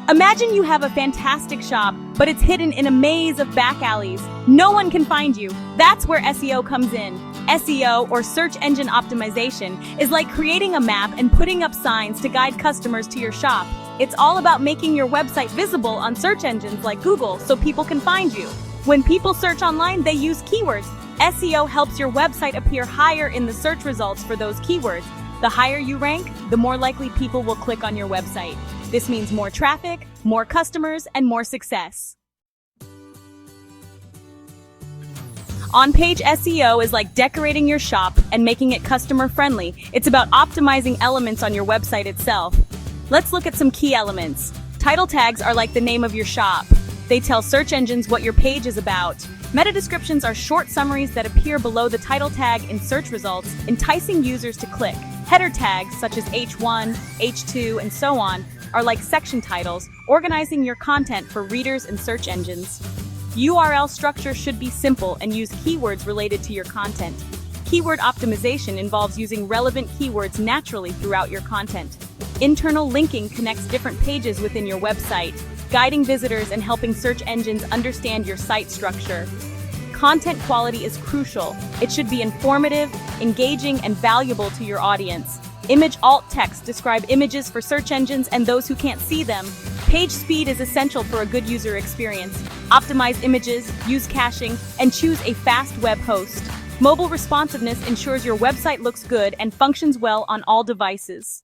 Imagine you have a fantastic shop, but it's hidden in a maze of back alleys. No one can find you. That's where SEO comes in. SEO, or search engine optimization, is like creating a map and putting up signs to guide customers to your shop. It's all about making your website visible on search engines like Google so people can find you. When people search online, they use keywords. SEO helps your website appear higher in the search results for those keywords. The higher you rank, the more likely people will click on your website. This means more traffic, more customers, and more success. On-page SEO is like decorating your shop and making it customer-friendly. It's about optimizing elements on your website itself. Let's look at some key elements. Title tags are like the name of your shop. They tell search engines what your page is about. Meta descriptions are short summaries that appear below the title tag in search results, enticing users to click. Header tags, such as H1, H2, and so on, are like section titles, organizing your content for readers and search engines. URL structure should be simple and use keywords related to your content. Keyword optimization involves using relevant keywords naturally throughout your content. Internal linking connects different pages within your website, guiding visitors and helping search engines understand your site structure. Content quality is crucial. It should be informative, engaging, and valuable to your audience. Image alt text describe images for search engines and those who can't see them. Page speed is essential for a good user experience. Optimize images, use caching, and choose a fast web host. Mobile responsiveness ensures your website looks good and functions well on all devices.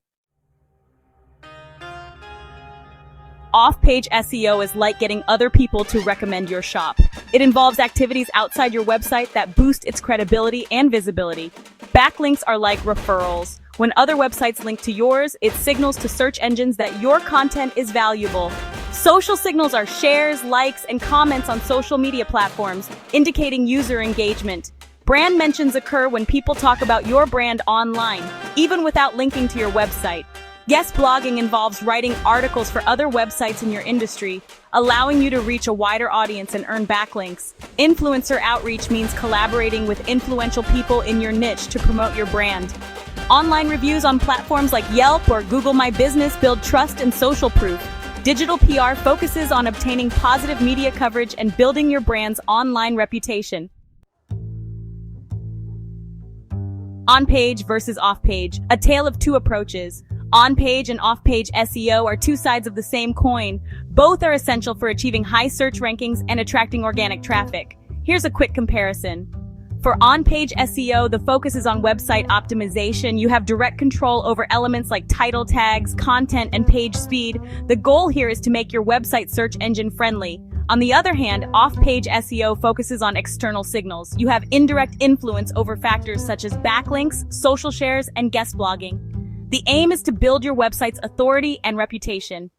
Off-page SEO is like getting other people to recommend your shop. It involves activities outside your website that boost its credibility and visibility. Backlinks are like referrals. When other websites link to yours, it signals to search engines that your content is valuable. Social signals are shares, likes, and comments on social media platforms, indicating user engagement. Brand mentions occur when people talk about your brand online, even without linking to your website. Guest blogging involves writing articles for other websites in your industry, allowing you to reach a wider audience and earn backlinks. Influencer outreach means collaborating with influential people in your niche to promote your brand. Online reviews on platforms like Yelp or Google My Business build trust and social proof. Digital PR focuses on obtaining positive media coverage and building your brand's online reputation. On-page versus off-page, a tale of two approaches. On-page and off-page SEO are two sides of the same coin. Both are essential for achieving high search rankings and attracting organic traffic. Here's a quick comparison. For on-page SEO, the focus is on website optimization. You have direct control over elements like title tags, content, and page speed. The goal here is to make your website search engine friendly. On the other hand, off-page SEO focuses on external signals. You have indirect influence over factors such as backlinks, social shares, and guest blogging. The aim is to build your website's authority and reputation.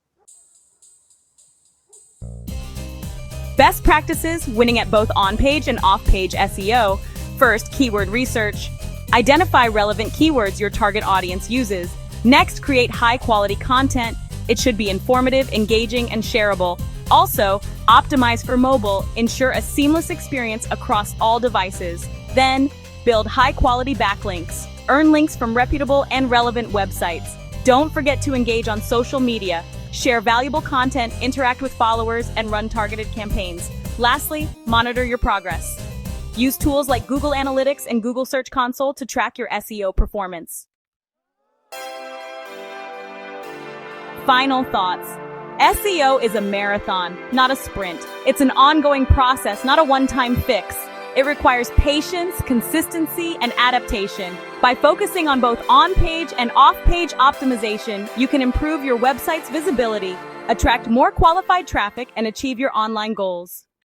Best practices winning at both on-page and off-page SEO. First, keyword research. Identify relevant keywords your target audience uses. Next, create high-quality content. It should be informative, engaging, and shareable. Also, optimize for mobile. Ensure a seamless experience across all devices. Then, build high-quality backlinks. Earn links from reputable and relevant websites. Don't forget to engage on social media. Share valuable content, interact with followers, and run targeted campaigns. Lastly, monitor your progress. Use tools like Google Analytics and Google Search Console to track your SEO performance. Final thoughts. SEO is a marathon, not a sprint. It's an ongoing process, not a one-time fix. It requires patience, consistency, and adaptation. By focusing on both on-page and off-page optimization, you can improve your website's visibility, attract more qualified traffic, and achieve your online goals.